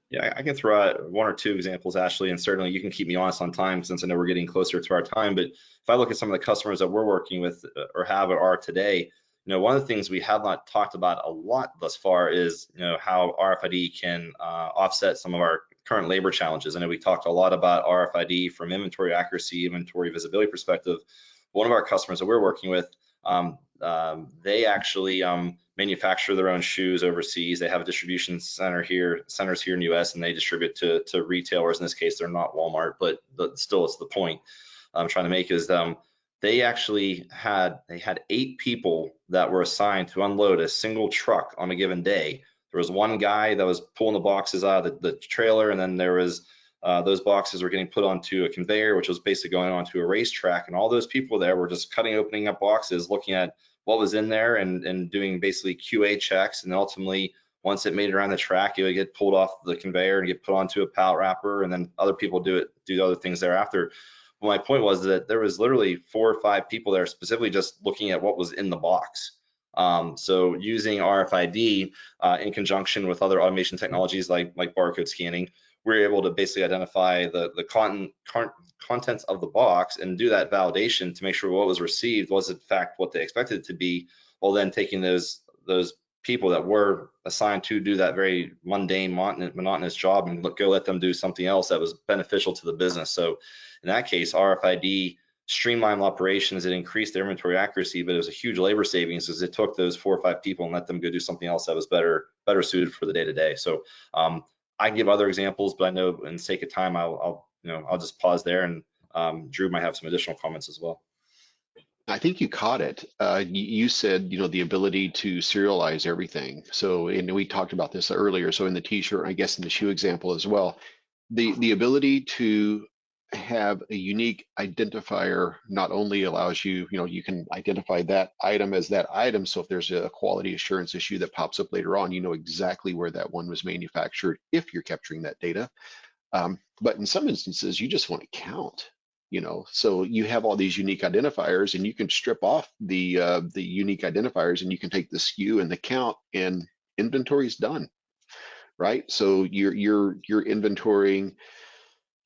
Yeah, I can throw out one or two examples, Ashley, and certainly you can keep me honest on time since I know we're getting closer to our time. But if I look at some of the customers that we're working with or have or are today, one of the things we have not talked about a lot thus far is, how RFID can offset some of our current labor challenges. I know we talked a lot about RFID from inventory accuracy, inventory visibility perspective. One of our customers that we're working with, they actually manufacture their own shoes overseas. They have a distribution centers here in the US, and they distribute to retailers. In this case, they're not Walmart, but still it's the point I'm trying to make is they actually had 8 people that were assigned to unload a single truck on a given day. There was one guy that was pulling the boxes out of the trailer, and then there was those boxes were getting put onto a conveyor, which was basically going onto a racetrack, and all those people there were just opening up boxes, looking at what was in there and doing basically QA checks, and ultimately once it made it around the track, it would get pulled off the conveyor and get put onto a pallet wrapper, and then other people do other things thereafter. Well, my point was that there was literally 4 or 5 people there specifically just looking at what was in the box. So using RFID in conjunction with other automation technologies like barcode scanning, we're able to basically identify the contents of the box and do that validation to make sure what was received was in fact what they expected it to be, while then taking those people that were assigned to do that very mundane, monotonous job and go let them do something else that was beneficial to the business. So in that case, RFID streamlined operations, it increased their inventory accuracy, but it was a huge labor savings because it took those 4 or 5 people and let them go do something else that was better suited for the day-to-day. So I can give other examples, but I know in the sake of time, I'll just pause there, and Drew might have some additional comments as well. I think you caught it. You said, the ability to serialize everything. So, and we talked about this earlier. So in the t-shirt, I guess in the shoe example as well, the ability to have a unique identifier not only allows you, you can identify that item as that item. So if there's a quality assurance issue that pops up later on, you know exactly where that one was manufactured if you're capturing that data. But in some instances, you just want to count. So you have all these unique identifiers, and you can strip off the unique identifiers, and you can take the SKU and the count, and inventory is done, right? So you're inventorying,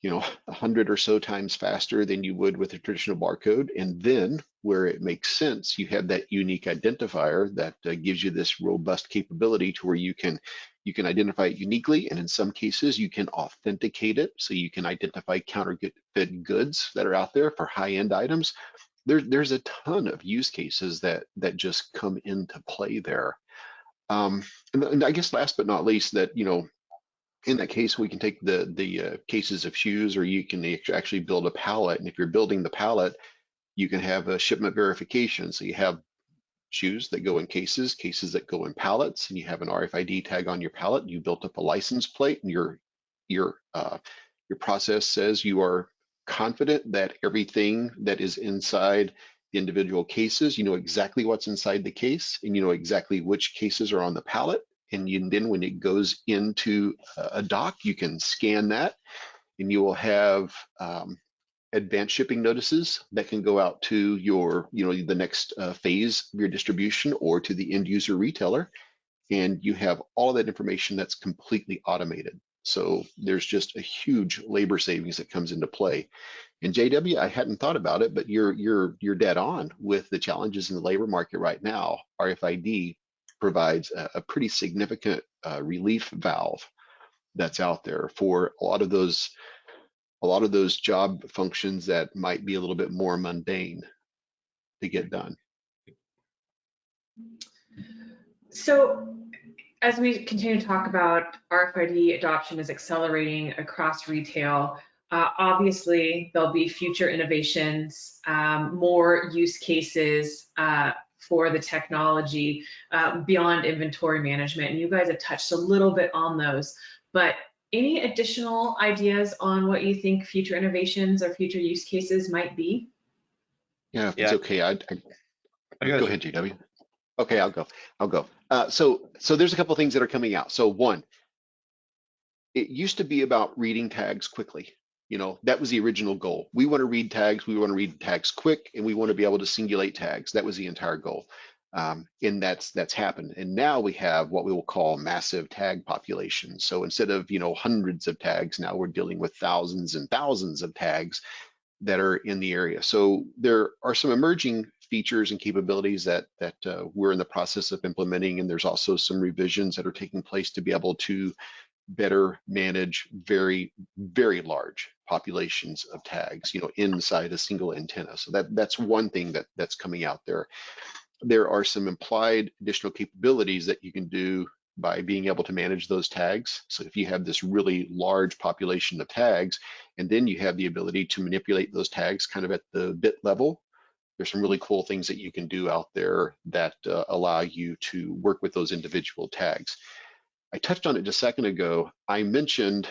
100 or so times faster than you would with a traditional barcode. And then where it makes sense, you have that unique identifier that gives you this robust capability to where you can identify it uniquely, and in some cases you can authenticate it, so you can identify counterfeit goods that are out there for high-end items. There's a ton of use cases that just come into play there. And I guess last but not least, that in that case, we can take the cases of shoes, or you can actually build a pallet. And if you're building the pallet, you can have a shipment verification. So you have shoes that go in cases that go in pallets, and you have an RFID tag on your pallet. You built up a license plate, and your process says you are confident that everything that is inside the individual cases, you know exactly what's inside the case, and you know exactly which cases are on the pallet. And then when it goes into a dock, you can scan that, and you will have advanced shipping notices that can go out to your, the next phase of your distribution, or to the end user retailer. And you have all of that information that's completely automated. So there's just a huge labor savings that comes into play. And JW, I hadn't thought about it, but you're dead on with the challenges in the labor market right now. RFID provides a pretty significant relief valve that's out there for a lot of those job functions that might be a little bit more mundane to get done. So as we continue to talk about RFID adoption is accelerating across retail, obviously there'll be future innovations, more use cases for the technology beyond inventory management. And you guys have touched a little bit on those, but any additional ideas on what you think future innovations or future use cases might be? Yeah, if it's okay, I go ahead, GW. Okay, I'll go. So there's a couple things that are coming out. So one, it used to be about reading tags quickly. That was the original goal. We want to read tags quick, and we want to be able to singulate tags. That was the entire goal. And that's happened. And now we have what we will call massive tag populations. So instead of hundreds of tags, now we're dealing with thousands and thousands of tags that are in the area. So there are some emerging features and capabilities that we're in the process of implementing, and there's also some revisions that are taking place to be able to better manage very, very large populations of tags, inside a single antenna. So that's one thing that's coming out there. There are some implied additional capabilities that you can do by being able to manage those tags. So if you have this really large population of tags, and then you have the ability to manipulate those tags kind of at the bit level, there's some really cool things that you can do out there that allow you to work with those individual tags. I touched on it just a second ago. I mentioned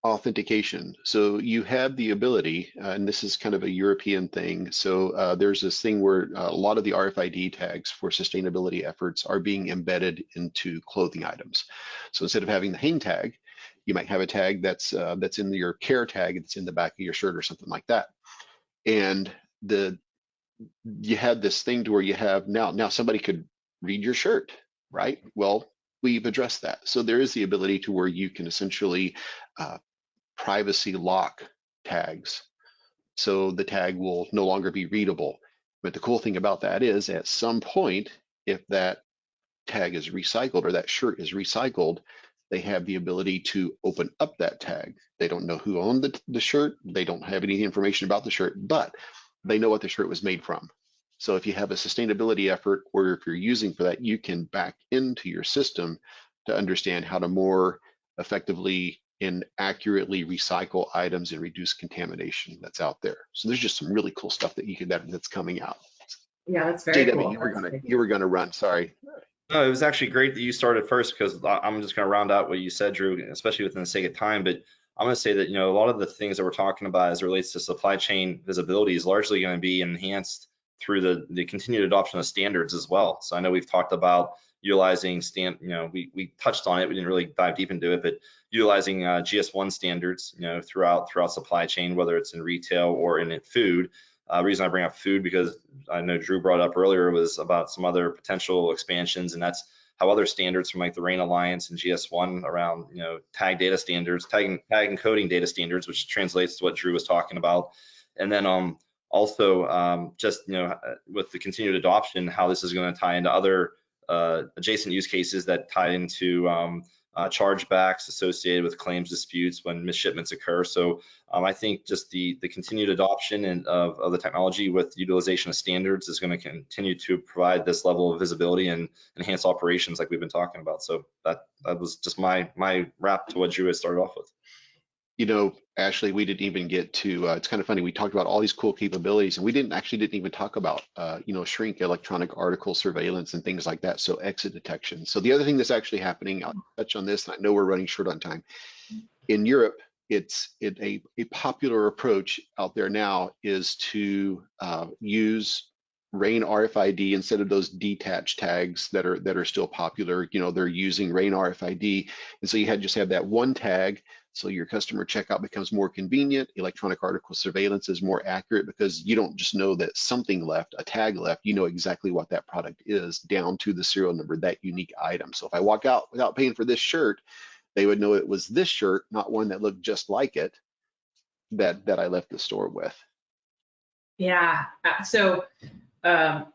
authentication. So you have the ability, and this is kind of a European thing. So there's this thing where a lot of the RFID tags for sustainability efforts are being embedded into clothing items. So instead of having the hang tag, you might have a tag that's in your care tag, it's in the back of your shirt or something like that. And you had this thing to where you have now somebody could read your shirt, right? Well, we've addressed that. So there is the ability to where you can essentially privacy lock tags. So the tag will no longer be readable. But the cool thing about that is at some point, if that tag is recycled or that shirt is recycled, they have the ability to open up that tag. They don't know who owned the shirt. They don't have any information about the shirt, but they know what the shirt was made from. So if you have a sustainability effort, or if you're using for that, you can back into your system to understand how to more effectively and accurately recycle items and reduce contamination that's out there. So there's just some really cool stuff that you can that's coming out. Yeah, that's very JW, cool. you were gonna run. Sorry. No, it was actually great that you started first, because I'm just going to round out what you said, Drew, especially within the sake of time. But I'm going to say that, you know, a lot of the things that we're talking about as it relates to supply chain visibility is largely going to be enhanced through the continued adoption of standards as well. So I know we've talked about utilizing we touched on it, we didn't really dive deep into it, but utilizing GS1 standards, you know, throughout supply chain, whether it's in retail or in food. Reason I bring up food, because I know Drew brought up earlier, was about some other potential expansions, and that's how other standards from like the RAIN Alliance and GS1 around, you know, tag data standards, tag and coding data standards, which translates to what Drew was talking about. And then also just, you know, with the continued adoption, how this is going to tie into other adjacent use cases that tie into chargebacks associated with claims disputes when misshipments occur. So I think just the continued adoption of the technology with utilization of standards is going to continue to provide this level of visibility and enhance operations like we've been talking about. So that was just my wrap to what Drew had started off with. You know, Ashley, we didn't even get to, it's kind of funny, we talked about all these cool capabilities, and we didn't even talk about, you know, shrink electronic article surveillance and things like that, so exit detection. So the other thing that's actually happening, I'll touch on this, and I know we're running short on time. In Europe, a popular approach out there now is to use RAIN RFID instead of those detached tags that are still popular. You know, they're using RAIN RFID, and so you just have that one tag. So your customer checkout becomes more convenient. Electronic article surveillance is more accurate because you don't just know that something left, a tag left, you know exactly what that product is down to the serial number, that unique item. So if I walk out without paying for this shirt, they would know it was this shirt, not one that looked just like it that I left the store with. Yeah, so I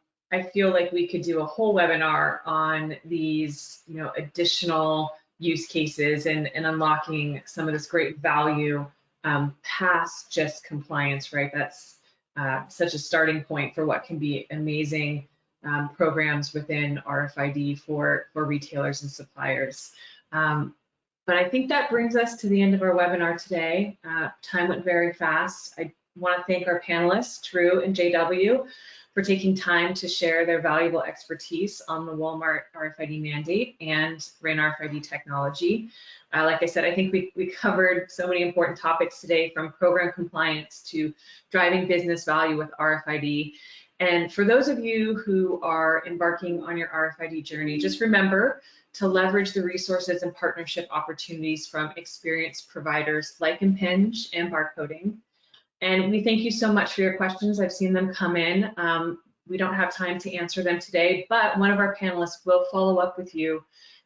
feel like we could do a whole webinar on these, you know, additional use cases and unlocking some of this great value past just compliance, right? That's such a starting point for what can be amazing programs within RFID for retailers and suppliers. But I think that brings us to the end of our webinar today. Time went very fast. I want to thank our panelists, Drew and JW, for taking time to share their valuable expertise on the Walmart RFID mandate and RAIN RFID technology. Like I said, I think we covered so many important topics today, from program compliance to driving business value with RFID. And for those of you who are embarking on your RFID journey, just remember to leverage the resources and partnership opportunities from experienced providers like Impinj and Barcoding. And we thank you so much for your questions. I've seen them come in. We don't have time to answer them today, but one of our panelists will follow up with you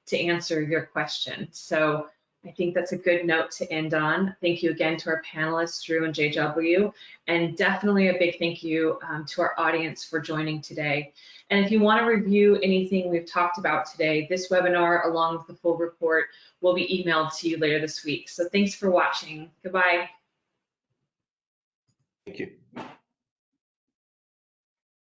to answer your question. So I think that's a good note to end on. Thank you again to our panelists, Drew and JW, and definitely a big thank you to our audience for joining today. And if you want to review anything we've talked about today, this webinar, along with the full report, will be emailed to you later this week. So thanks for watching. Goodbye. Thank you.